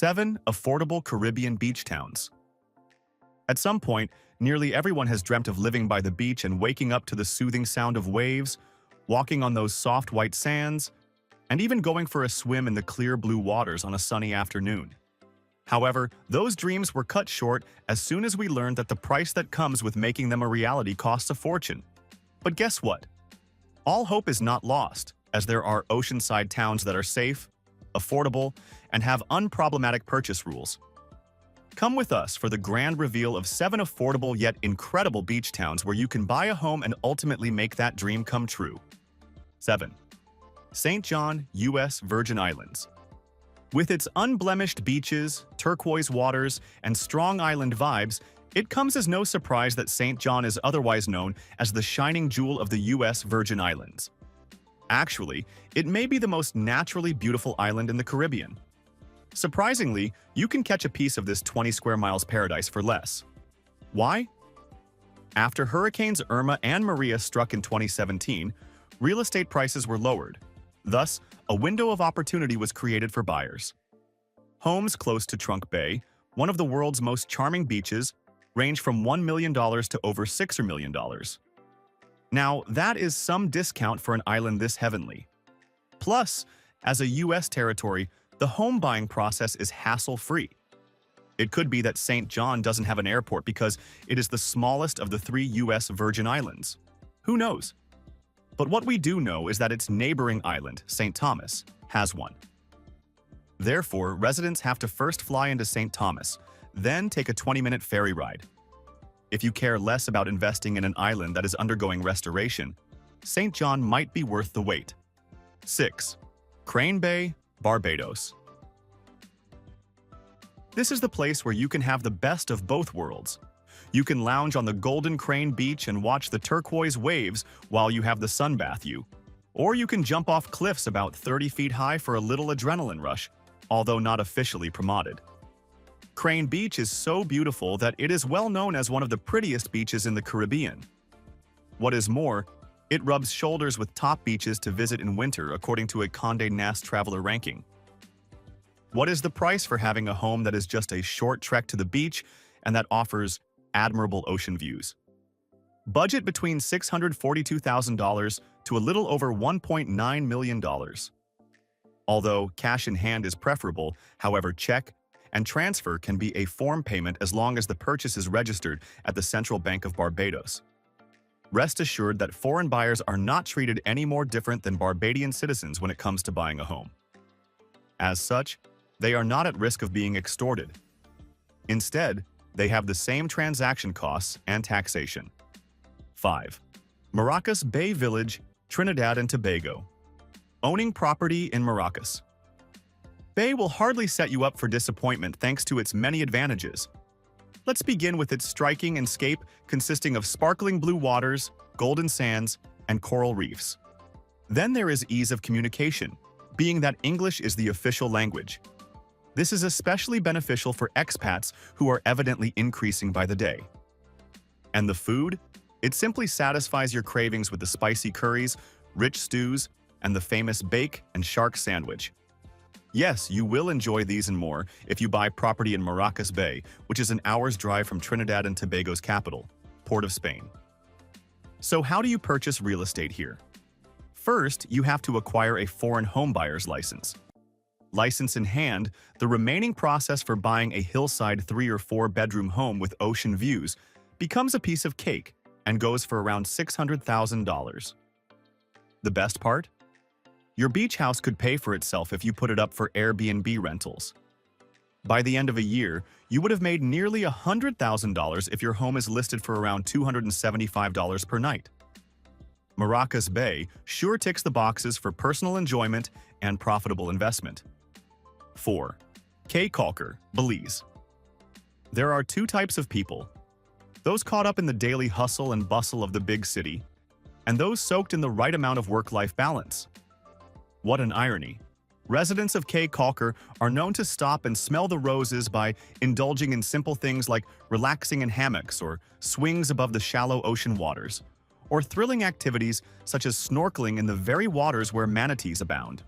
7 affordable Caribbean beach towns. At some point, nearly everyone has dreamt of living by the beach and waking up to the soothing sound of waves, walking on those soft white sands, and even going for a swim in the clear blue waters on a sunny afternoon. However, those dreams were cut short as soon as we learned that the price that comes with making them a reality costs a fortune. But guess what? All hope is not lost, as there are oceanside towns that are safe, affordable, and have unproblematic purchase rules. Come with us for the grand reveal of 7 affordable yet incredible beach towns where you can buy a home and ultimately make that dream come true. 7. St. John, U.S. Virgin Islands. With its unblemished beaches, turquoise waters, and strong island vibes, it comes as no surprise that St. John is otherwise known as the shining jewel of the U.S. Virgin Islands. Actually, it may be the most naturally beautiful island in the Caribbean. Surprisingly, you can catch a piece of this 20 square miles paradise for less. Why? After Hurricanes Irma and Maria struck in 2017, real estate prices were lowered. Thus, a window of opportunity was created for buyers. Homes close to Trunk Bay, one of the world's most charming beaches, range from $1 million to over $6 million. Now, that is some discount for an island this heavenly. Plus, as a U.S. territory, the home buying process is hassle-free. It could be that St. John doesn't have an airport because it is the smallest of the 3 U.S. Virgin Islands. Who knows? But what we do know is that its neighboring island, St. Thomas, has one. Therefore, residents have to first fly into St. Thomas, then take a 20-minute ferry ride. If you care less about investing in an island that is undergoing restoration, St. John might be worth the wait. 6. Crane Bay, Barbados. This is the place where you can have the best of both worlds. You can lounge on the Golden Crane Beach and watch the turquoise waves while you have the sun bath you. Or you can jump off cliffs about 30 feet high for a little adrenaline rush, although not officially promoted. Crane Beach is so beautiful that it is well known as one of the prettiest beaches in the Caribbean. What is more, it rubs shoulders with top beaches to visit in winter according to a Condé Nast Traveler ranking. What is the price for having a home that is just a short trek to the beach and that offers admirable ocean views? Budget between $642,000 to a little over $1.9 million. Although cash in hand is preferable, however, cheque and transfer can be a form payment as long as the purchase is registered at the Central Bank of Barbados. Rest assured that foreign buyers are not treated any more different than Barbadian citizens when it comes to buying a home. As such, they are not at risk of being extorted. Instead, they have the same transaction costs and taxation. 5. Maracas Bay Village, Trinidad and Tobago. Owning property in Maracas. Bay will hardly set you up for disappointment thanks to its many advantages. Let's begin with its striking landscape consisting of sparkling blue waters, golden sands, and coral reefs. Then there is ease of communication, being that English is the official language. This is especially beneficial for expats who are evidently increasing by the day. And the food? It simply satisfies your cravings with the spicy curries, rich stews, and the famous bake and shark sandwich. Yes, you will enjoy these and more if you buy property in Maracas Bay, which is an hour's drive from Trinidad and Tobago's capital, Port of Spain. So how do you purchase real estate here? First, you have to acquire a foreign homebuyer's license. License in hand, the remaining process for buying a hillside 3 or 4 bedroom home with ocean views becomes a piece of cake and goes for around $600,000. The best part? Your beach house could pay for itself if you put it up for Airbnb rentals. By the end of a year, you would have made nearly $100,000 if your home is listed for around $275 per night. Maracas Bay sure ticks the boxes for personal enjoyment and profitable investment. 4. Caye Caulker, Belize. There are 2 types of people: those caught up in the daily hustle and bustle of the big city, and those soaked in the right amount of work-life balance. What an irony. Residents of Caye Caulker are known to stop and smell the roses by indulging in simple things like relaxing in hammocks or swings above the shallow ocean waters, or thrilling activities such as snorkeling in the very waters where manatees abound.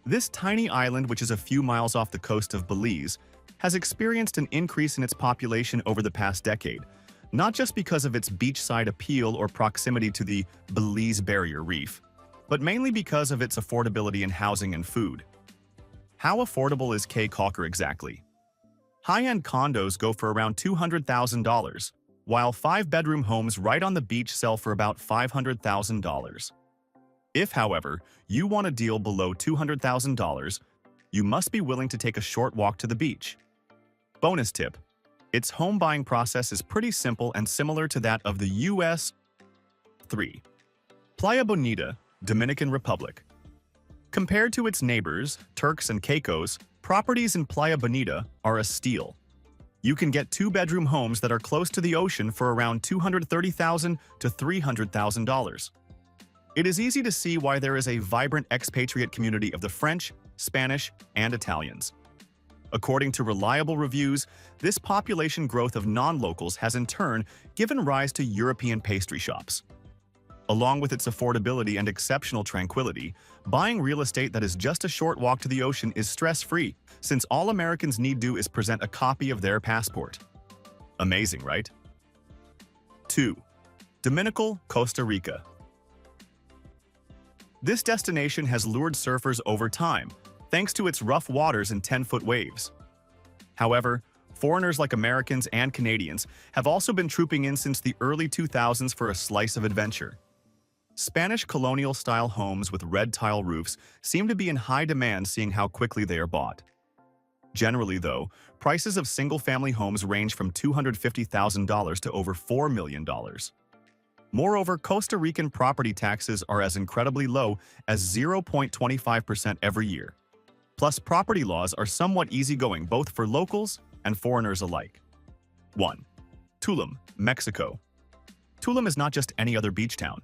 This tiny island, which is a few miles off the coast of Belize, has experienced an increase in its population over the past decade, not just because of its beachside appeal or proximity to the Belize Barrier Reef, but mainly because of its affordability in housing and food. How affordable is Caye Caulker exactly? High-end condos go for around $200,000, while 5-bedroom homes right on the beach sell for about $500,000. If, however, you want a deal below $200,000, you must be willing to take a short walk to the beach. Bonus tip: its home buying process is pretty simple and similar to that of the U.S. 3. Playa Bonita, Dominican Republic. Compared to its neighbors, Turks and Caicos, properties in Playa Bonita are a steal. You can get 2-bedroom homes that are close to the ocean for around $230,000 to $300,000. It is easy to see why there is a vibrant expatriate community of the French, Spanish, and Italians. According to reliable reviews, this population growth of non-locals has in turn given rise to European pastry shops. Along with its affordability and exceptional tranquility, buying real estate that is just a short walk to the ocean is stress-free, since all Americans need do is present a copy of their passport. Amazing, right? 2. Dominical, Costa Rica. This destination has lured surfers over time, thanks to its rough waters and 10-foot waves. However, foreigners like Americans and Canadians have also been trooping in since the early 2000s for a slice of adventure. Spanish colonial-style homes with red tile roofs seem to be in high demand, seeing how quickly they are bought. Generally, though, prices of single-family homes range from $250,000 to over $4 million. Moreover, Costa Rican property taxes are as incredibly low as 0.25% every year. Plus, property laws are somewhat easygoing both for locals and foreigners alike. 1. Tulum, Mexico. Tulum is not just any other beach town.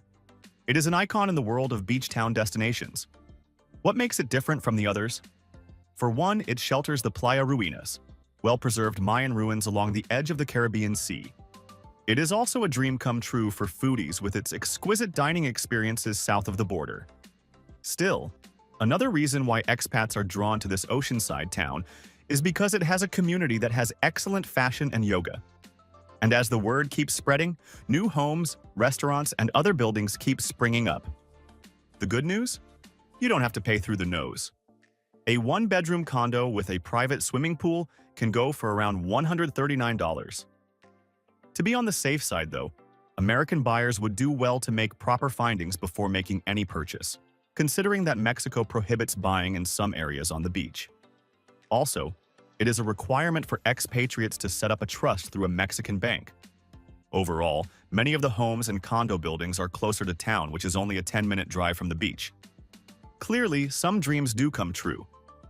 It is an icon in the world of beach town destinations. What makes it different from the others? For one, it shelters the Playa Ruinas, well-preserved Mayan ruins along the edge of the Caribbean Sea. It is also a dream come true for foodies with its exquisite dining experiences south of the border. Still, another reason why expats are drawn to this oceanside town is because it has a community that has excellent fashion and yoga. And as the word keeps spreading, new homes, restaurants, and other buildings keep springing up. The good news? You don't have to pay through the nose. A 1-bedroom condo with a private swimming pool can go for around $139. To be on the safe side, though, American buyers would do well to make proper findings before making any purchase, considering that Mexico prohibits buying in some areas on the beach. Also, it is a requirement for expatriates to set up a trust through a Mexican bank. Overall, many of the homes and condo buildings are closer to town, which is only a 10-minute drive from the beach. Clearly, some dreams do come true.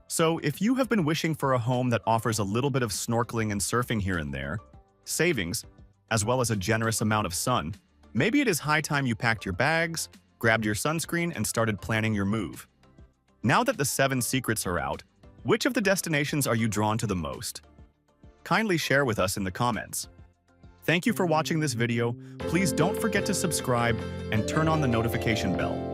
So, if you have been wishing for a home that offers a little bit of snorkeling and surfing here and there, savings, as well as a generous amount of sun, maybe it is high time you packed your bags, grabbed your sunscreen, and started planning your move. Now that the 7 secrets are out, which of the destinations are you drawn to the most? Kindly share with us in the comments. Thank you for watching this video. Please don't forget to subscribe and turn on the notification bell.